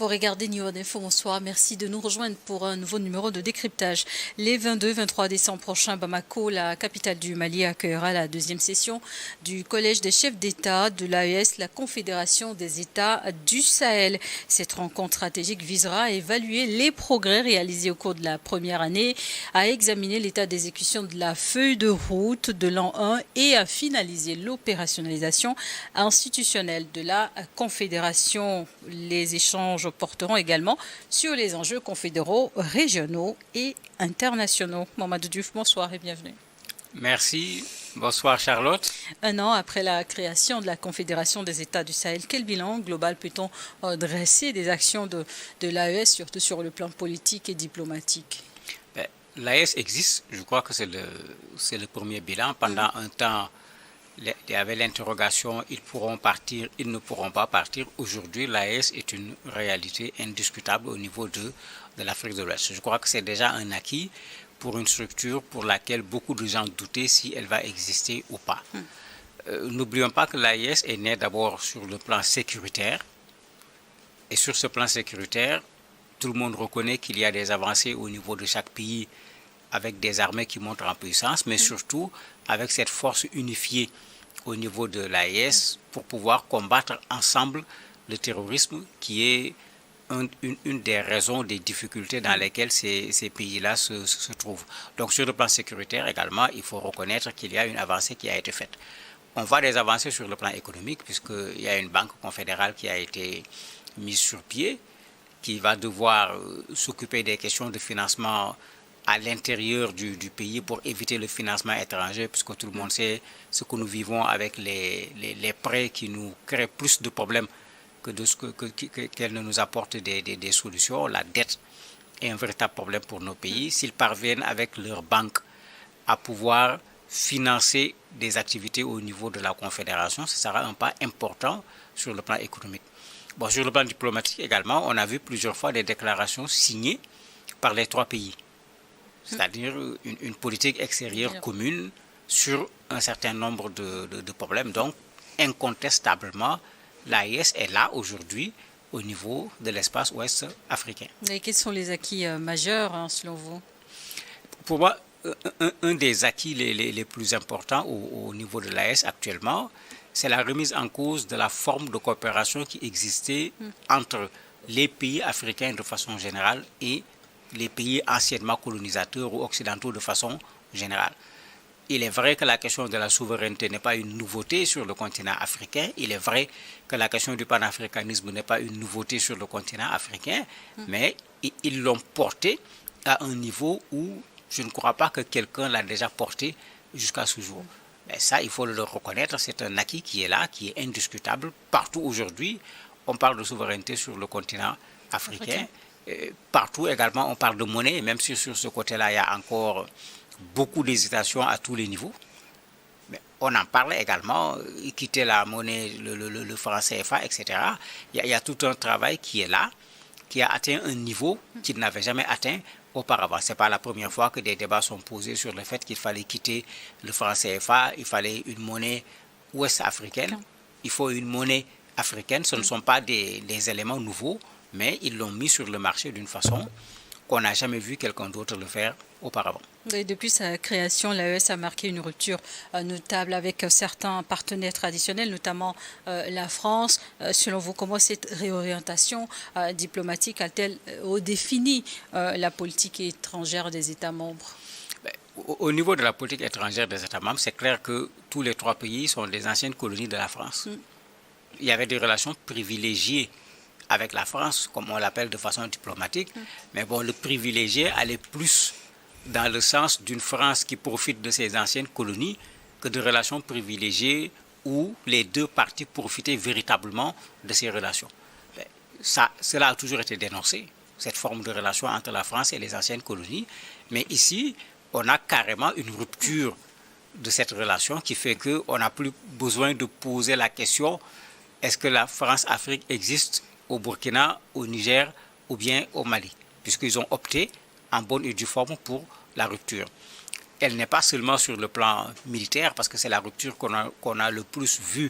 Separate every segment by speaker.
Speaker 1: Vous regardez New World Info, bonsoir. Merci de nous rejoindre pour un nouveau numéro de décryptage. Les 22-23 décembre prochains, Bamako, la capitale du Mali, accueillera la deuxième session du Collège des chefs d'État de l'AES, la Confédération des États du Sahel. Cette rencontre stratégique visera à évaluer les progrès réalisés au cours de la première année, à examiner l'état d'exécution de la feuille de route de l'an 1 et à finaliser l'opérationnalisation institutionnelle de la Confédération. Les échanges porteront également sur les enjeux confédéraux, régionaux et internationaux. Mamadou Diouf, bonsoir et bienvenue.
Speaker 2: Merci. Bonsoir Charlotte.
Speaker 1: Un an après la création de la Confédération des États du Sahel, quel bilan global peut-on dresser des actions de l'AES, surtout sur le plan politique et diplomatique?
Speaker 2: L'AES existe, je crois que c'est le premier bilan. Pendant un temps, il y avait l'interrogation, ils pourront partir, ils ne pourront pas partir. Aujourd'hui, l'AES est une réalité indiscutable au niveau de l'Afrique de l'Ouest. Je crois que c'est déjà un acquis pour une structure pour laquelle beaucoup de gens doutaient si elle va exister ou pas. N'oublions pas que l'AES est née d'abord sur le plan sécuritaire. Et sur ce plan sécuritaire, tout le monde reconnaît qu'il y a des avancées au niveau de chaque pays avec des armées qui montent en puissance, mais surtout avec cette force unifiée au niveau de l'AES pour pouvoir combattre ensemble le terrorisme qui est une des raisons des difficultés dans lesquelles ces pays-là se trouvent. Donc sur le plan sécuritaire également, il faut reconnaître qu'il y a une avancée qui a été faite. On voit des avancées sur le plan économique puisqu'il y a une banque confédérale qui a été mise sur pied, qui va devoir s'occuper des questions de financement à l'intérieur du pays pour éviter le financement étranger, puisque tout le monde sait ce que nous vivons avec les prêts qui nous créent plus de problèmes qu'elles ne nous apportent des solutions. La dette est un véritable problème pour nos pays. S'ils parviennent avec leurs banques à pouvoir financer des activités au niveau de la Confédération, ce sera un pas important sur le plan économique. Bon, sur le plan diplomatique également, on a vu plusieurs fois des déclarations signées par les trois pays, c'est-à-dire une politique extérieure commune sur un certain nombre de problèmes. Donc, incontestablement, l'AES est là aujourd'hui au niveau de l'espace ouest africain.
Speaker 1: Et quels sont les acquis majeurs, selon vous?
Speaker 2: Pour moi, un des acquis les plus importants au niveau de l'AES actuellement, c'est la remise en cause de la forme de coopération qui existait entre les pays africains de façon générale et les pays anciennement colonisateurs ou occidentaux de façon générale. Il est vrai que la question de la souveraineté n'est pas une nouveauté sur le continent africain. Il est vrai que la question du panafricanisme n'est pas une nouveauté sur le continent africain, mais ils l'ont porté à un niveau où je ne crois pas que quelqu'un l'a déjà porté jusqu'à ce jour. Mais ça, il faut le reconnaître, c'est un acquis qui est là, qui est indiscutable. Partout aujourd'hui, on parle de souveraineté sur le continent africain. Partout également, on parle de monnaie, et même si sur ce côté-là, il y a encore beaucoup d'hésitations à tous les niveaux. Mais on en parle également, quitter la monnaie, le franc CFA, etc. Il y a tout un travail qui est là, qui a atteint un niveau qu'il n'avait jamais atteint auparavant. Ce n'est pas la première fois que des débats sont posés sur le fait qu'il fallait quitter le franc CFA, il fallait une monnaie ouest-africaine, il faut une monnaie africaine. Ce ne sont pas des éléments nouveaux, mais ils l'ont mis sur le marché d'une façon qu'on n'a jamais vu quelqu'un d'autre le faire auparavant.
Speaker 1: Et depuis sa création, l'AES a marqué une rupture notable avec certains partenaires traditionnels, notamment la France. Selon vous, comment cette réorientation diplomatique a-t-elle défini la politique étrangère des États membres?
Speaker 2: Au niveau de la politique étrangère des États membres, c'est clair que tous les trois pays sont des anciennes colonies de la France. Il y avait des relations privilégiées avec la France, comme on l'appelle de façon diplomatique, mais bon, le privilégié allait plus dans le sens d'une France qui profite de ses anciennes colonies que de relations privilégiées où les deux parties profitaient véritablement de ces relations. Cela a toujours été dénoncé, cette forme de relation entre la France et les anciennes colonies, mais ici, on a carrément une rupture de cette relation qui fait qu'on n'a plus besoin de poser la question est-ce que la France-Afrique existe au Burkina, au Niger ou bien au Mali, puisqu'ils ont opté en bonne et due forme pour la rupture. Elle n'est pas seulement sur le plan militaire, parce que c'est la rupture qu'on a le plus vue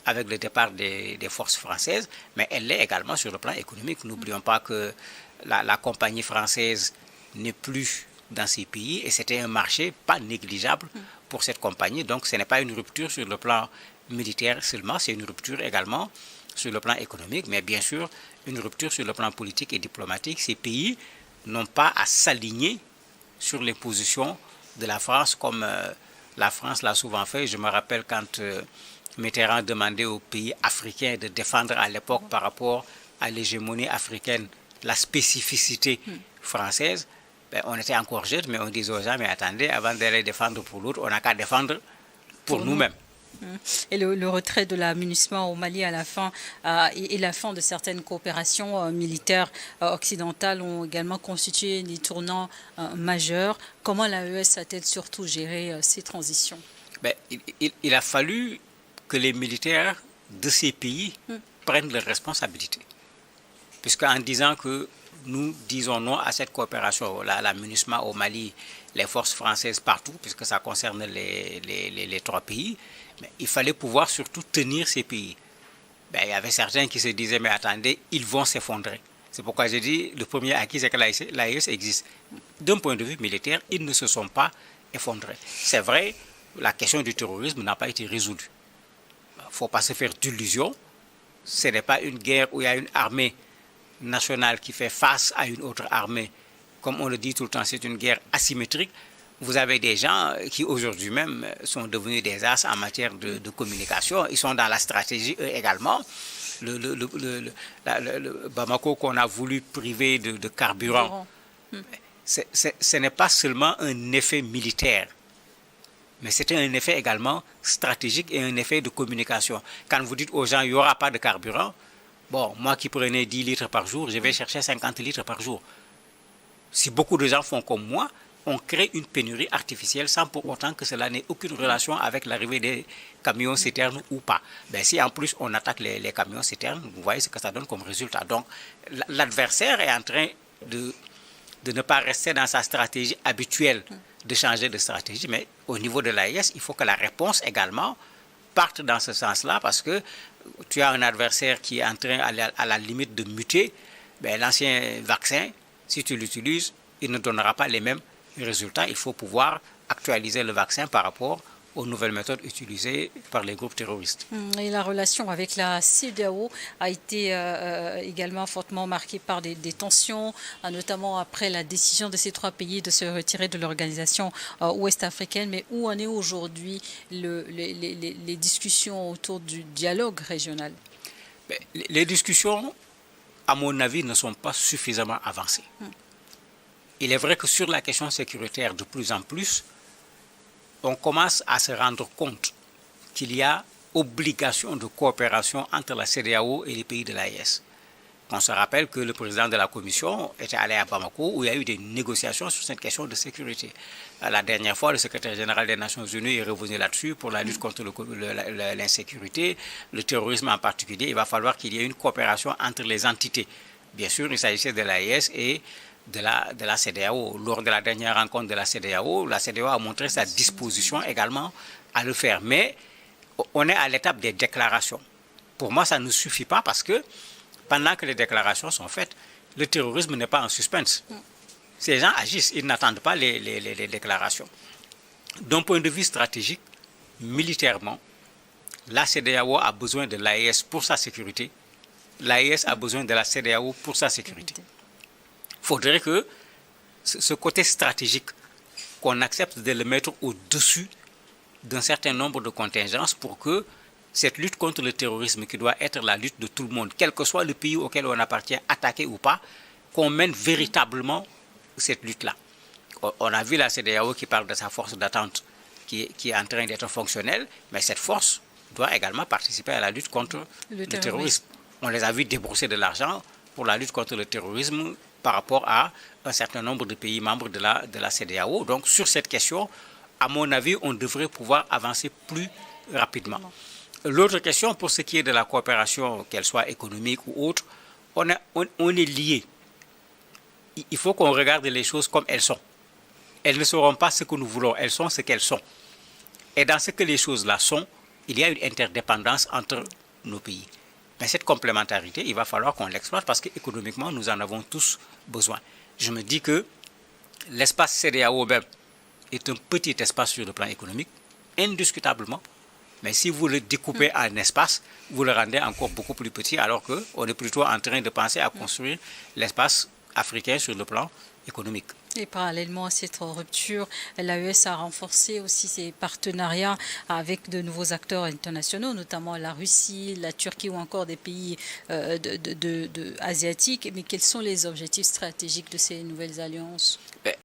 Speaker 2: avec le départ des forces françaises, mais elle l'est également sur le plan économique. N'oublions pas que la compagnie française n'est plus dans ces pays et c'était un marché pas négligeable pour cette compagnie. Donc ce n'est pas une rupture sur le plan militaire seulement, c'est une rupture également sur le plan économique, mais bien sûr une rupture sur le plan politique et diplomatique. Ces pays n'ont pas à s'aligner sur les positions de la France comme la France l'a souvent fait. Je me rappelle quand Mitterrand demandait aux pays africains de défendre à l'époque par rapport à l'hégémonie africaine la spécificité française. Ben, on était encore jeunes, mais on disait aux gens, mais attendez, avant d'aller défendre pour l'autre, on n'a qu'à défendre pour nous-mêmes.
Speaker 1: Et le retrait de la MINUSMA au Mali à la fin et la fin de certaines coopérations militaires occidentales ont également constitué des tournants majeurs. Comment l'AES a-t-elle surtout géré ces transitions?
Speaker 2: Ben, il a fallu que les militaires de ces pays prennent leurs responsabilités. Puisqu'en disant que nous disons non à cette coopération, la MINUSMA au Mali, les forces françaises partout, puisque ça concerne les trois pays, mais il fallait pouvoir surtout tenir ces pays. Ben, il y avait certains qui se disaient, mais attendez, ils vont s'effondrer. C'est pourquoi j'ai dit, le premier acquis, c'est que l'AES existe. D'un point de vue militaire, ils ne se sont pas effondrés. C'est vrai, la question du terrorisme n'a pas été résolue. Il ne faut pas se faire d'illusions. Ce n'est pas une guerre où il y a une armée nationale qui fait face à une autre armée. Comme on le dit tout le temps, c'est une guerre asymétrique. Vous avez des gens qui aujourd'hui même sont devenus des as en matière de communication. Ils sont dans la stratégie eux également. Le Bamako qu'on a voulu priver de carburant, ce n'est pas seulement un effet militaire, mais c'était un effet également stratégique et un effet de communication. Quand vous dites aux gens, il n'y aura pas de carburant, bon, moi qui prenais 10 litres par jour, je vais chercher 50 litres par jour. Si beaucoup de gens font comme moi, on crée une pénurie artificielle sans pour autant que cela n'ait aucune relation avec l'arrivée des camions-citernes ou pas. Ben, si en plus on attaque les camions-citernes, vous voyez ce que ça donne comme résultat. Donc l'adversaire est en train de ne pas rester dans sa stratégie habituelle, de changer de stratégie, mais au niveau de l'AES, il faut que la réponse également parte dans ce sens-là, parce que tu as un adversaire qui est en train à la limite de muter. Ben, l'ancien vaccin, si tu l'utilises, il ne donnera pas les mêmes résultats. Il faut pouvoir actualiser le vaccin par rapport aux nouvelles méthodes utilisées par les groupes terroristes.
Speaker 1: Et la relation avec la CEDEAO a été également fortement marquée par des tensions, notamment après la décision de ces trois pays de se retirer de l'organisation ouest-africaine. Mais où en est aujourd'hui les discussions autour du dialogue régional?
Speaker 2: Les discussions, à mon avis, ne sont pas suffisamment avancées. Il est vrai que sur la question sécuritaire, de plus en plus, on commence à se rendre compte qu'il y a obligation de coopération entre la CEDEAO et les pays de l'AES. On se rappelle que le président de la Commission était allé à Bamako où il y a eu des négociations sur cette question de sécurité. La dernière fois, le secrétaire général des Nations Unies est revenu là-dessus pour la lutte contre l'insécurité, le terrorisme en particulier. Il va falloir qu'il y ait une coopération entre les entités. Bien sûr, il s'agissait de l'AES et de la CEDEAO. Lors de la dernière rencontre de la CEDEAO a montré sa disposition également à le faire. Mais on est à l'étape des déclarations. Pour moi, ça ne suffit pas parce que pendant que les déclarations sont faites, le terrorisme n'est pas en suspense. Ces gens agissent, ils n'attendent pas les déclarations. D'un point de vue stratégique, militairement, la CEDEAO a besoin de l'AES pour sa sécurité. L'AES a besoin de la CEDEAO pour sa sécurité. Il faudrait que ce côté stratégique, qu'on accepte de le mettre au-dessus d'un certain nombre de contingences pour que cette lutte contre le terrorisme, qui doit être la lutte de tout le monde, quel que soit le pays auquel on appartient, attaqué ou pas, qu'on mène véritablement cette lutte-là. On a vu la CEDEAO qui parle de sa force d'attente qui est en train d'être fonctionnelle, mais cette force doit également participer à la lutte contre le terrorisme. On les a vus débourser de l'argent pour la lutte contre le terrorisme par rapport à un certain nombre de pays membres de la CEDEAO. Donc sur cette question, à mon avis, on devrait pouvoir avancer plus rapidement. L'autre question, pour ce qui est de la coopération, qu'elle soit économique ou autre, on est liés. Il faut qu'on regarde les choses comme elles sont. Elles ne seront pas ce que nous voulons, elles sont ce qu'elles sont. Et dans ce que les choses-là sont, il y a une interdépendance entre nos pays. Mais cette complémentarité, il va falloir qu'on l'exploite parce qu'économiquement, nous en avons tous besoin. Je me dis que l'espace CEDEAO est un petit espace sur le plan économique, indiscutablement. Mais si vous le découpez en espace, vous le rendez encore beaucoup plus petit, alors qu'on est plutôt en train de penser à construire l'espace africain sur le plan économique.
Speaker 1: Et parallèlement à cette rupture, l'AES a renforcé aussi ses partenariats avec de nouveaux acteurs internationaux, notamment la Russie, la Turquie ou encore des pays asiatiques. Mais quels sont les objectifs stratégiques de ces nouvelles alliances?